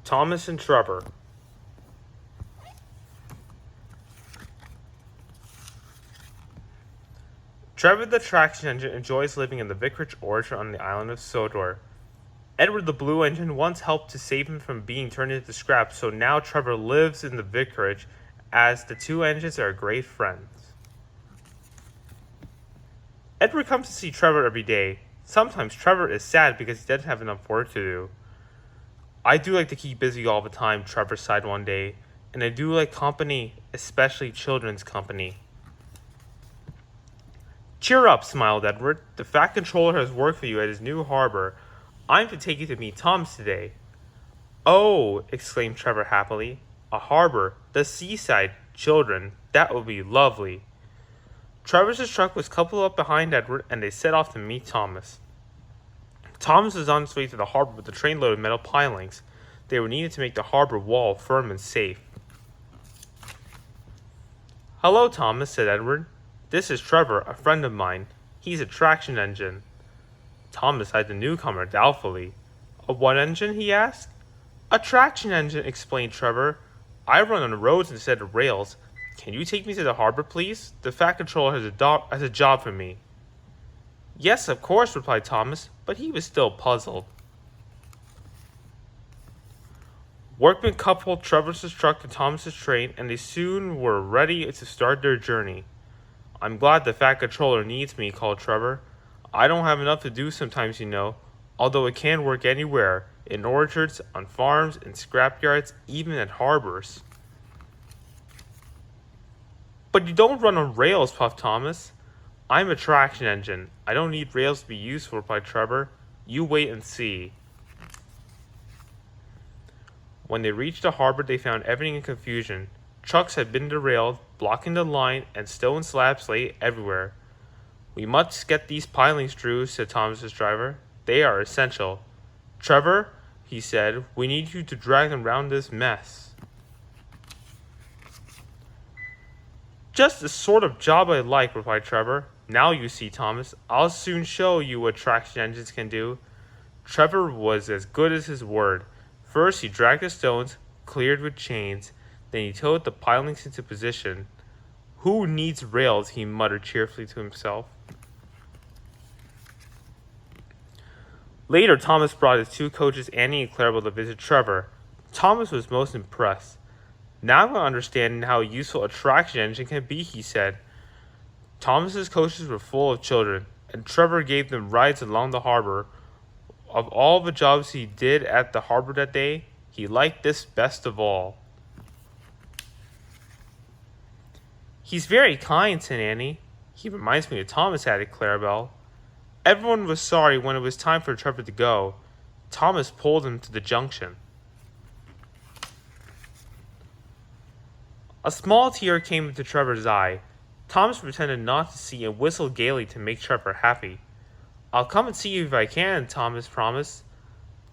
Thomas and Trevor. Trevor the traction engine enjoys living in the vicarage orchard on the island of Sodor. Edward the blue engine once helped to save him from being turned into scrap, so now Trevor lives in the vicarage as the two engines are great friends. Edward comes to see Trevor every day. Sometimes Trevor is sad because he doesn't have enough work to do. I do like to keep busy all the time, Trevor sighed one day, and I do like company, especially children's company. Cheer up, smiled Edward. The Fat Controller has work for you at his new harbor. I'm to take you to meet Thomas today. Oh, exclaimed Trevor happily. A harbor, the seaside, children, that would be lovely. Trevor's truck was coupled up behind Edward, and they set off to meet Thomas. Thomas was on his way to the harbor with a trainload of metal pilings. They were needed to make the harbor wall firm and safe. Hello, Thomas, said Edward. This is Trevor, a friend of mine. He's a traction engine. Thomas eyed the newcomer doubtfully. A what engine? He asked. A traction engine, explained Trevor. I run on the roads instead of rails. Can you take me to the harbor, please? The Fat Controller has a job for me. Yes, of course, replied Thomas, but he was still puzzled. Workmen coupled Trevor's truck to Thomas's train, and they soon were ready to start their journey. I'm glad the Fat Controller needs me, called Trevor. I don't have enough to do sometimes, you know, although it can work anywhere, in orchards, on farms, in scrapyards, even at harbors. But you don't run on rails, puffed Thomas. I'm a traction engine. I don't need rails to be useful, replied Trevor. You wait and see. When they reached the harbor, they found everything in confusion. Trucks had been derailed, blocking the line, and stone slabs lay everywhere. We must get these pilings, Drew, said Thomas's driver. They are essential. Trevor, he said, we need you to drag them round this mess. Just the sort of job I like, replied Trevor. Now you see, Thomas, I'll soon show you what traction engines can do. Trevor was as good as his word. First, he dragged the stones, cleared with chains. Then he towed the pilings into position. Who needs rails? He muttered cheerfully to himself. Later, Thomas brought his two coaches, Annie and Clarabelle, to visit Trevor. Thomas was most impressed. Now I'm understanding how useful a traction engine can be, he said. Thomas's coaches were full of children, and Trevor gave them rides along the harbor. Of all the jobs he did at the harbor that day, he liked this best of all. He's very kind, said Annie. He reminds me of Thomas, added Clarabelle. Everyone was sorry when it was time for Trevor to go. Thomas pulled him to the junction. A small tear came into Trevor's eye. Thomas pretended not to see and whistled gaily to make Trevor happy. I'll come and see you if I can, Thomas promised.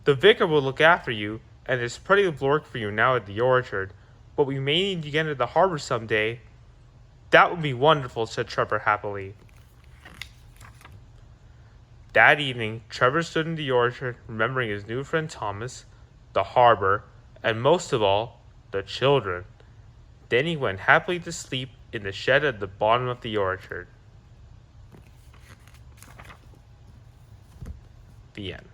The vicar will look after you, and there's plenty of work for you now at the orchard, but we may need you to get into the harbor someday. That would be wonderful, said Trevor happily. That evening, Trevor stood in the orchard, remembering his new friend Thomas, the harbor, and most of all, the children. Then he went happily to sleep in the shed at the bottom of the orchard. The end.